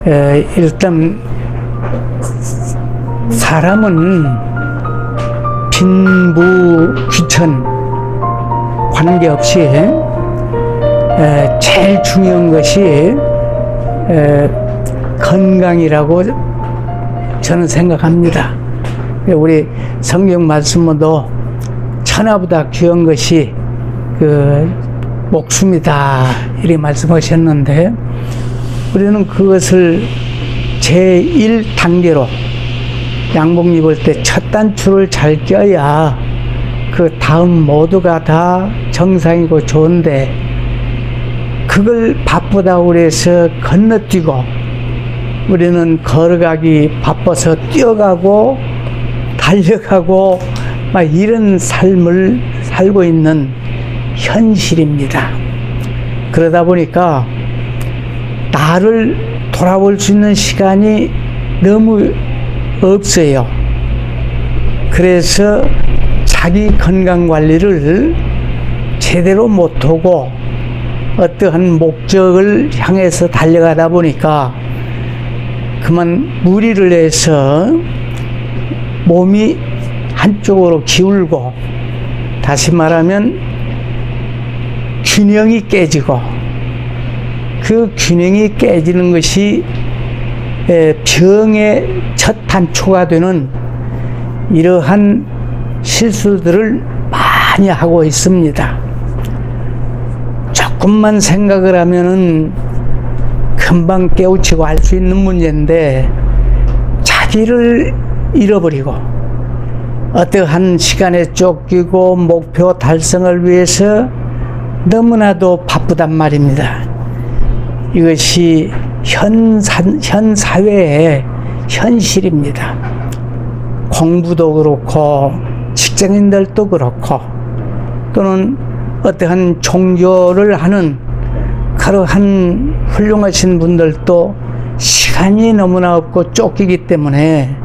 일단 사람은 빈부 귀천 관계없이 제일 중요한 것이 건강이라고 저는 생각합니다. 우리 성경 말씀에도 천하보다 귀한 것이 목숨이다 이렇게 말씀하셨는데, 우리는 그것을 제1단계로 양복 입을 때 첫 단추를 잘 껴야 그 다음 모두가 다 정상이고 좋은데, 그걸 바쁘다고 그래서 건너뛰고 우리는 걸어가기 바빠서 뛰어가고 달려가고 막 이런 삶을 살고 있는 현실입니다. 그러다 보니까 나를 돌아볼 수 있는 시간이 너무 없어요. 그래서 자기 건강 관리를 제대로 못하고 어떠한 목적을 향해서 달려가다 보니까 그만 무리를 해서 몸이 한쪽으로 기울고, 다시 말하면 균형이 깨지고, 그 균형이 깨지는 것이 병의 첫 단초가 되는 이러한 실수들을 많이 하고 있습니다. 조금만 생각을 하면은 금방 깨우치고 알 수 있는 문제인데, 자기를 잃어버리고 어떠한 시간에 쫓기고 목표 달성을 위해서 너무나도 바쁘단 말입니다. 이것이 현 사회의 현실입니다. 공부도 그렇고 직장인들도 그렇고, 또는 어떠한 종교를 하는 그러한 훌륭하신 분들도 시간이 너무나 없고 쫓기기 때문에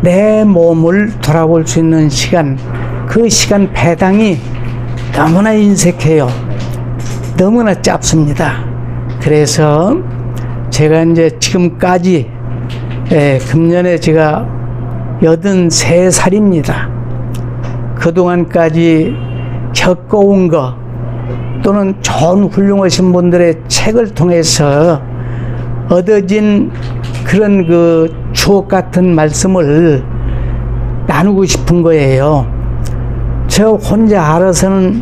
내 몸을 돌아볼 수 있는 시간, 그 시간 배당이 너무나 인색해요. 너무나 짧습니다. 그래서 제가 이제 지금까지 금년에 제가 83살입니다. 그동안까지 겪어온 거, 또는 좋은 훌륭하신 분들의 책을 통해서 얻어진 그런 추억 같은 말씀을 나누고 싶은 거예요. 저 혼자 알아서는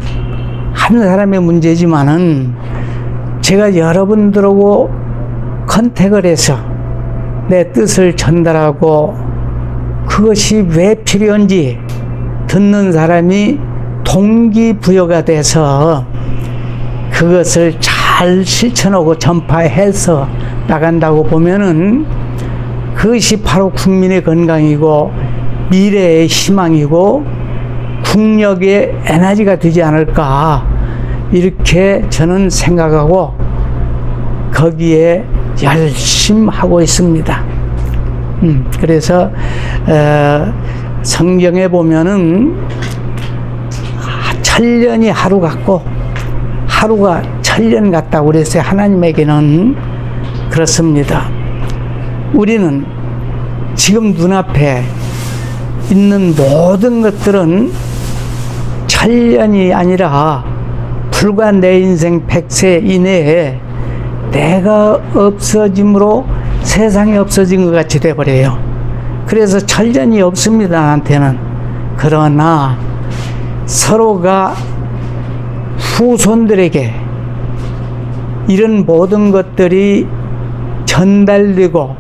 한 사람의 문제지만은, 제가 여러분들하고 컨택을 해서 내 뜻을 전달하고 그것이 왜 필요한지 듣는 사람이 동기부여가 돼서 그것을 잘 실천하고 전파해서 나간다고 보면은, 그것이 바로 국민의 건강이고 미래의 희망이고 국력의 에너지가 되지 않을까, 이렇게 저는 생각하고 거기에 열심히 하고 있습니다. 그래서 성경에 보면은 천년이 하루 같고 하루가 천년 같다고 그랬어요. 하나님에게는 그렇습니다. 우리는 지금 눈앞에 있는 모든 것들은 천년이 아니라 불과 내 인생 100세 이내에 내가 없어짐으로 세상이 없어진 것 같이 돼버려요. 그래서 천년이 없습니다, 나한테는. 그러나 서로가 후손들에게 이런 모든 것들이 전달되고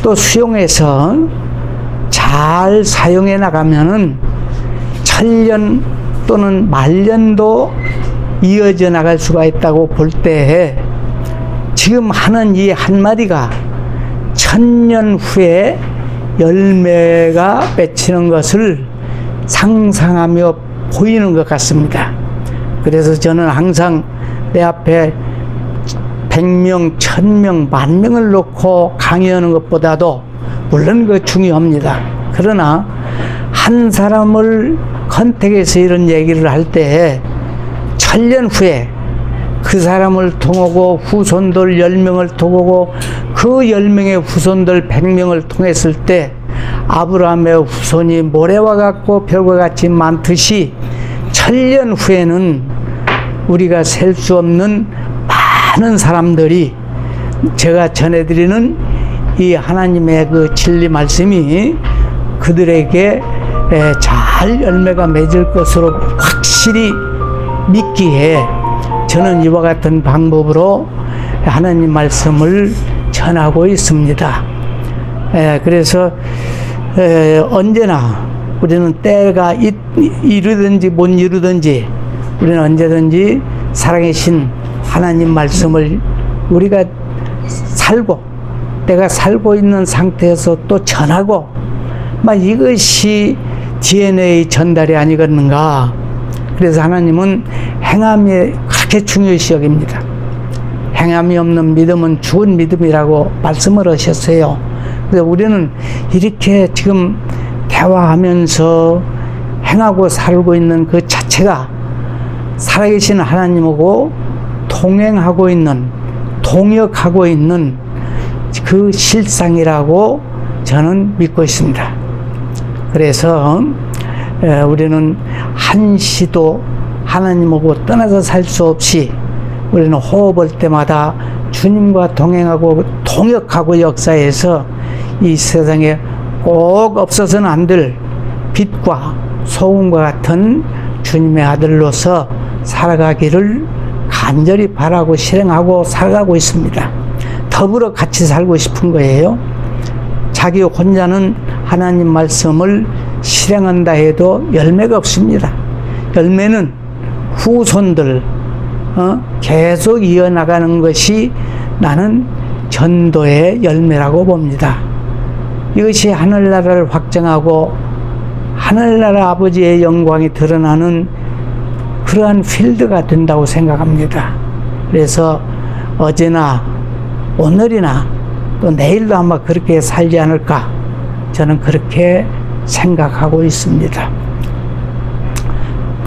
또 수용해서 잘 사용해 나가면은 천년 또는 만년도 이어져 나갈 수가 있다고 볼 때, 지금 하는 이 한마디가 천년 후에 열매가 맺히는 것을 상상하며 보이는 것 같습니다. 그래서 저는 항상 내 앞에 100명, 1000명, 10,000명을 놓고 강의하는 것보다도 물론 그 중요합니다. 그러나 한 사람을 컨택해서 이런 얘기를 할 때 1000년 후에 그 사람을 통하고 후손들 10명을 통하고 그 10명의 후손들 100명을 통했을 때 아브라함의 후손이 모래와 같고 별과 같이 많듯이 천년 후에는 우리가 셀 수 없는 많은 사람들이 제가 전해드리는 이 하나님의 그 진리 말씀이 그들에게 잘 열매가 맺을 것으로 확실히 믿기에 저는 이와 같은 방법으로 하나님 말씀을 전하고 있습니다. 그래서 언제나 우리는 때가 이르든지 못 이르든지 우리는 언제든지 살아계신 하나님 말씀을 우리가 살고 내가 살고 있는 상태에서 또 전하고 막 이것이 DNA 전달이 아니겠는가. 그래서 하나님은 행함이 그렇게 중요시 여깁니다. 행함이 없는 믿음은 죽은 믿음이라고 말씀을 하셨어요. 그래서 우리는 이렇게 지금 대화하면서 행하고 살고 있는 그 자체가 살아계신 하나님하고 동행하고 있는, 동역하고 있는 그 실상이라고 저는 믿고 있습니다. 그래서 우리는 한시도 하나님하고 떠나서 살 수 없이 우리는 호흡할 때마다 주님과 동행하고 동역하고 역사해서 이 세상에 꼭 없어서는 안 될 빛과 소금과 같은 주님의 아들로서 살아가기를 간절히 바라고 실행하고 살아가고 있습니다. 더불어 같이 살고 싶은 거예요. 자기 혼자는 하나님 말씀을 실행한다 해도 열매가 없습니다. 열매는 후손들 계속 이어나가는 것이 나는 전도의 열매라고 봅니다. 이것이 하늘나라를 확장하고 하늘나라 아버지의 영광이 드러나는 그러한 필드가 된다고 생각합니다. 그래서 어제나 오늘이나 또 내일도 아마 그렇게 살지 않을까 저는 그렇게 생각하고 있습니다.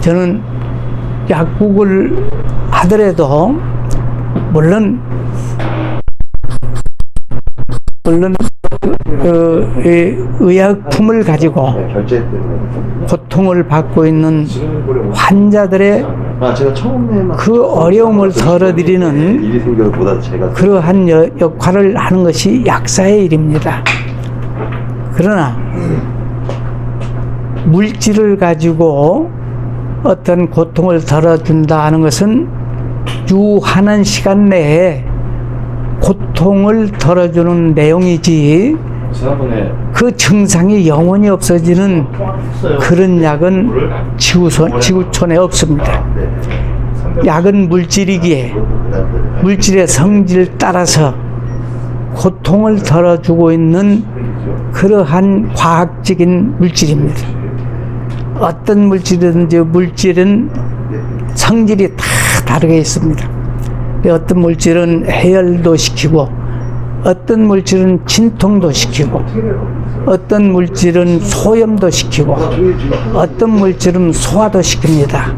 저는 약국을 하더라도 물론 의약품을 가지고 고통을 받고 있는 환자들의 그 어려움을 덜어드리는 그러한 역할을 하는 것이 약사의 일입니다. 그러나 물질을 가지고 어떤 고통을 덜어준다 하는 것은 유한한 시간 내에 고통을 덜어주는 내용이지 그 증상이 영원히 없어지는 그런 약은 지구촌에 없습니다. 약은 물질이기에 물질의 성질 따라서 고통을 덜어주고 있는 그러한 과학적인 물질입니다. 어떤 물질이든지 물질은 성질이 다 다르게 있습니다. 어떤 물질은 해열도 시키고 어떤 물질은 진통도 시키고 어떤 물질은 소염도 시키고 어떤 물질은 소화도 시킵니다.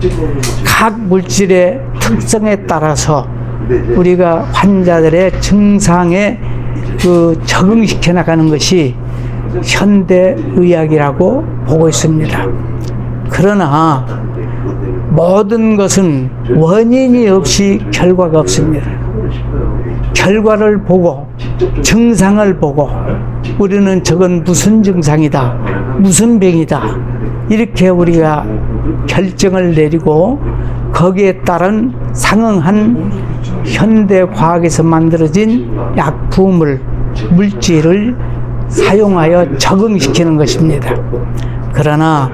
각 물질의 특성에 따라서 우리가 환자들의 증상에 적응시켜 나가는 것이 현대의학이라고 보고 있습니다. 그러나 모든 것은 원인이 없이 결과가 없습니다. 결과를 보고 증상을 보고 우리는 저건 무슨 증상이다, 무슨 병이다 이렇게 우리가 결정을 내리고 거기에 따른 상응한 현대과학에서 만들어진 약품을, 물질을 사용하여 적응시키는 것입니다. 그러나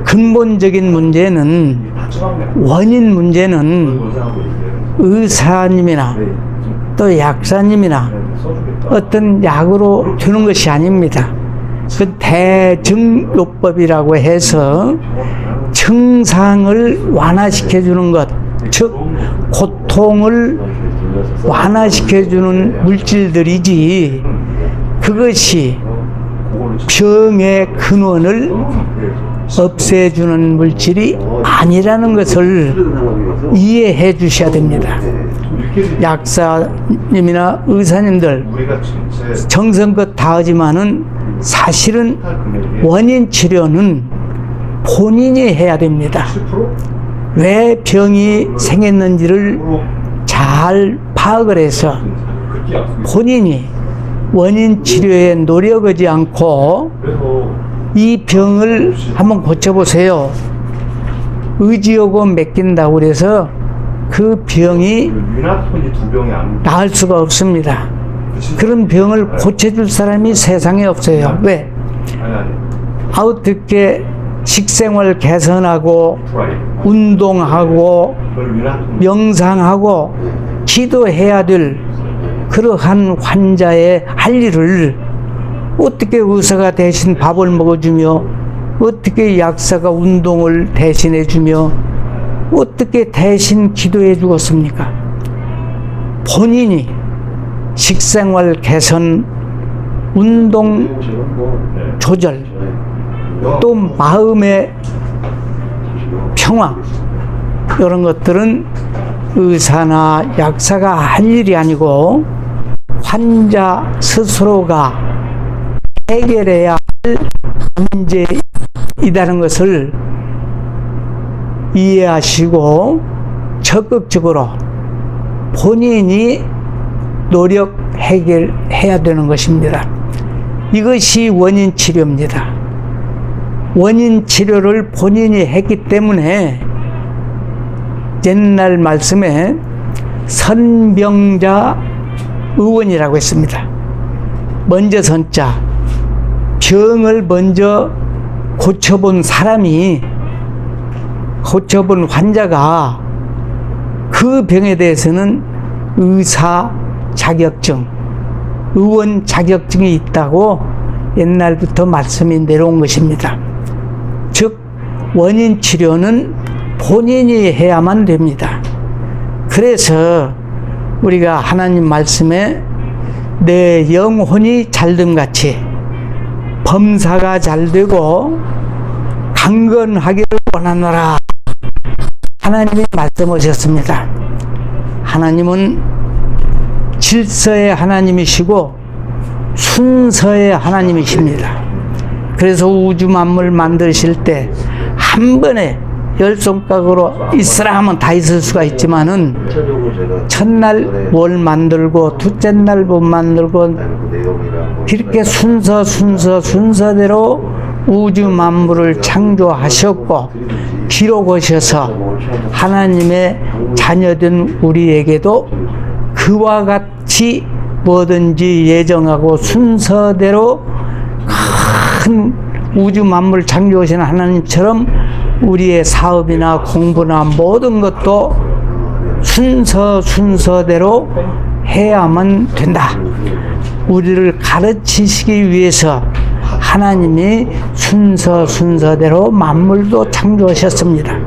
근본적인 문제는, 원인 문제는 의사님이나 또 약사님이나 어떤 약으로 주는 것이 아닙니다. 그 대증요법이라고 해서 증상을 완화시켜주는 것, 즉 고통을 완화시켜주는 물질들이지 그것이 병의 근원을 없애주는 물질이 아니라는 것을 이해해 주셔야 됩니다. 약사님이나 의사님들 정성껏 다하지만은 사실은 원인 치료는 본인이 해야 됩니다. 왜 병이 생겼는지를 잘 파악을 해서 본인이 원인 치료에 노력하지 않고 이 병을 한번 고쳐보세요. 의지하고 맡긴다고 그래서 그 병이 나을 수가 없습니다. 그런 병을 고쳐줄 사람이 세상에 없어요. 왜? 어떻게 식생활 개선하고 운동하고 명상하고 기도해야 될 그러한 환자의 할 일을 어떻게 의사가 대신 밥을 먹어주며 어떻게 약사가 운동을 대신해주며 어떻게 대신 기도해 주겠습니까? 본인이 식생활 개선, 운동 조절, 또 마음의 평화, 이런 것들은 의사나 약사가 할 일이 아니고 환자 스스로가 해결해야 할 문제이라는 것을 이해하시고 적극적으로 본인이 노력 해결해야 되는 것입니다. 이것이 원인 치료입니다. 원인 치료를 본인이 했기 때문에 옛날 말씀에 선병자 의원이라고 했습니다. 먼저 선자, 병을 먼저 고쳐본 사람이, 고쳐본 환자가 그 병에 대해서는 의사 자격증, 의원 자격증이 있다고 옛날부터 말씀이 내려온 것입니다. 즉 원인 치료는 본인이 해야만 됩니다. 그래서 우리가 하나님 말씀에 내 영혼이 잘됨같이 범사가 잘되고 강건하기를 원하노라, 하나님이 말씀하셨습니다. 하나님은 질서의 하나님이시고 순서의 하나님이십니다. 그래서 우주 만물 만드실 때 한 번에 10손가락으로 있으라 하면 다 있을 수가 있지만은 첫날 뭘 만들고 둘째 날 못 만들고 이렇게 순서대로 우주 만물을 창조하셨고 기록하셔서 하나님의 자녀된 우리에게도 그와 같이 뭐든지 예정하고 순서대로 큰 우주 만물 창조하신 하나님처럼 우리의 사업이나 공부나 모든 것도 순서대로 해야만 된다. 우리를 가르치시기 위해서 하나님이 순서대로 만물도 창조하셨습니다.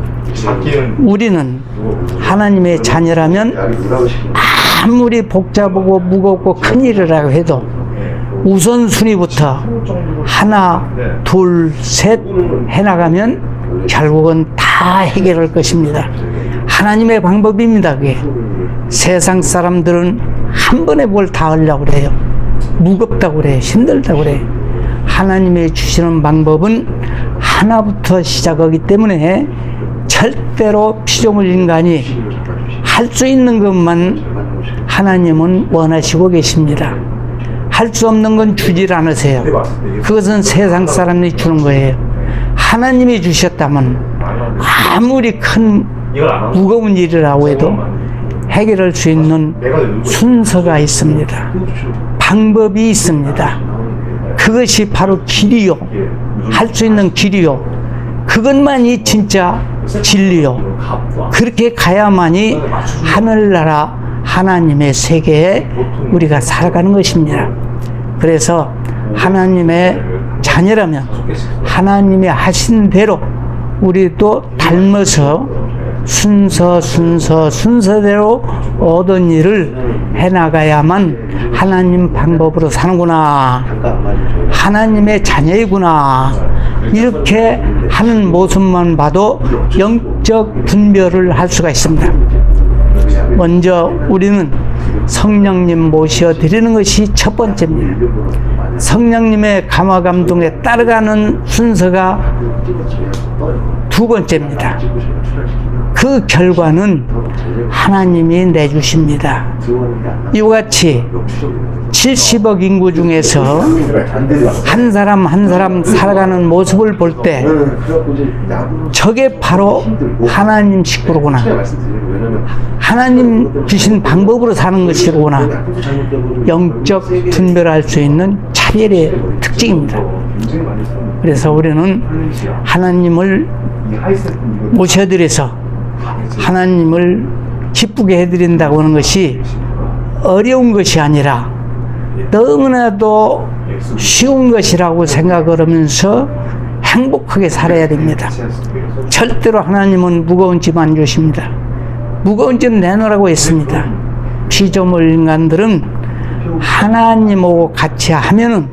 우리는 하나님의 자녀라면 아무리 복잡하고 무겁고 큰일이라고 해도 우선순위부터 하나, 둘, 셋 해나가면 결국은 다 해결할 것입니다. 하나님의 방법입니다. 그게. 세상 사람들은 한 번에 뭘 다 하려고 그래요. 무겁다고 그래, 힘들다고 그래. 하나님이 주시는 방법은 하나부터 시작하기 때문에 절대로 피조물 인간이 할 수 있는 것만 하나님은 원하시고 계십니다. 할 수 없는 건 주질 않으세요. 그것은 세상 사람이 주는 거예요. 하나님이 주셨다면 아무리 큰 무거운 일이라고 해도 해결할 수 있는 순서가 있습니다. 방법이 있습니다. 그것이 바로 길이요. 할 수 있는 길이요. 그것만이 진짜 진리요. 그렇게 가야만이 하늘나라 하나님의 세계에 우리가 살아가는 것입니다. 그래서 하나님의 자녀라면 하나님이 하신 대로 우리도 닮아서 순서대로 얻은 일을 해나가야만 하나님 방법으로 사는구나. 하나님의 자녀이구나. 이렇게 하는 모습만 봐도 영적 분별을 할 수가 있습니다. 먼저 우리는 성령님 모셔드리는 것이 첫 번째입니다. 성령님의 감화 감동에 따라가는 순서가 두 번째입니다. 그 결과는 하나님이 내주십니다. 이와 같이 70억 인구 중에서 한 사람 한 사람 살아가는 모습을 볼 때 저게 바로 하나님 식구로구나. 하나님 주신 방법으로 사는 것이로구나. 영적 분별할 수 있는 차별의 특징입니다. 그래서 우리는 하나님을 모셔드려서 하나님을 기쁘게 해드린다고 하는 것이 어려운 것이 아니라 너무나도 쉬운 것이라고 생각을 하면서 행복하게 살아야 됩니다. 절대로 하나님은 무거운 짐 안 주십니다. 무거운 짐 내놓으라고 했습니다. 피조물 인간들은 하나님하고 같이 하면은,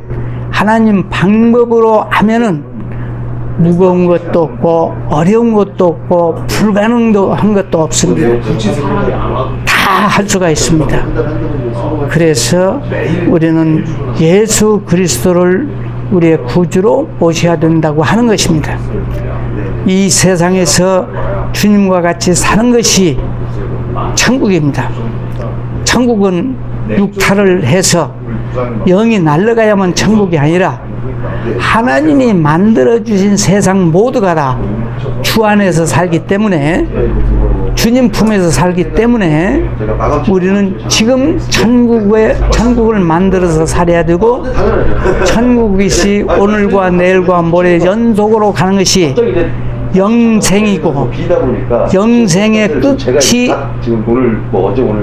하나님 방법으로 하면은 무거운 것도 없고 어려운 것도 없고 불가능한 것도 없습니다. 다 할 수가 있습니다. 그래서 우리는 예수 그리스도를 우리의 구주로 모셔야 된다고 하는 것입니다. 이 세상에서 주님과 같이 사는 것이 천국입니다. 천국은 육탈을 해서 영이 날아가야만 천국이 아니라 하나님이 만들어주신 세상 모두가 다 주 안에서 살기 때문에, 주님 품에서 살기 때문에 우리는 지금 천국을 만들어서 살아야 되고, 천국이 오늘과 내일과 모레 연속으로 가는 것이 영생이고, 영생의 끝이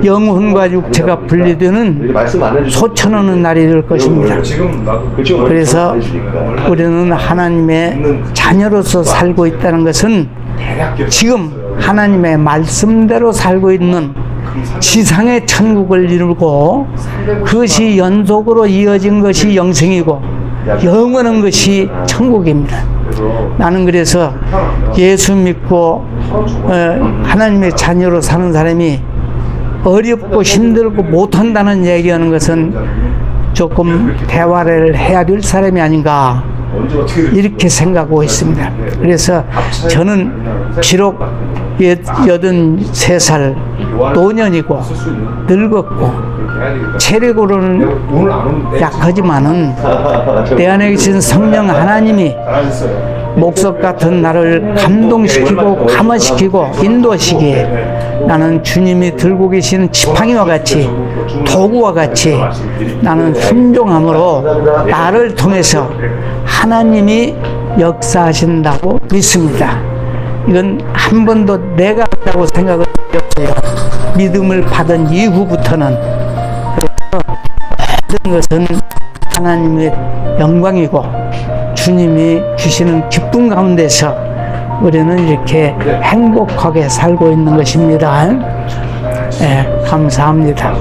영혼과 육체가 분리되는 소천하는 날이 될 것입니다. 그래서 우리는 하나님의 자녀로서 살고 있다는 것은 지금 하나님의 말씀대로 살고 있는 지상의 천국을 이루고, 그것이 연속으로 이어진 것이 영생이고 영원한 것이 천국입니다. 나는 그래서 예수 믿고 하나님의 자녀로 사는 사람이 어렵고 힘들고 못한다는 얘기하는 것은 조금 대화를 해야 될 사람이 아닌가, 이렇게 생각하고 있습니다. 그래서 저는 비록 83살 노년이고 늙었고 체력으로는 약하지만은 내 안에 계신 성령 하나님이 목석 같은 나를 감동시키고 감화시키고 인도하시기에 나는 주님이 들고 계시는 지팡이와 같이, 도구와 같이 나는 순종함으로 나를 통해서 하나님이 역사하신다고 믿습니다. 이건 한 번도 내가 한다고 생각을 없어요. 믿음을 받은 이후부터는. 그래서 모든 것은 하나님의 영광이고 주님이 주시는 기쁨 가운데서 우리는 이렇게 행복하게 살고 있는 것입니다. 감사합니다.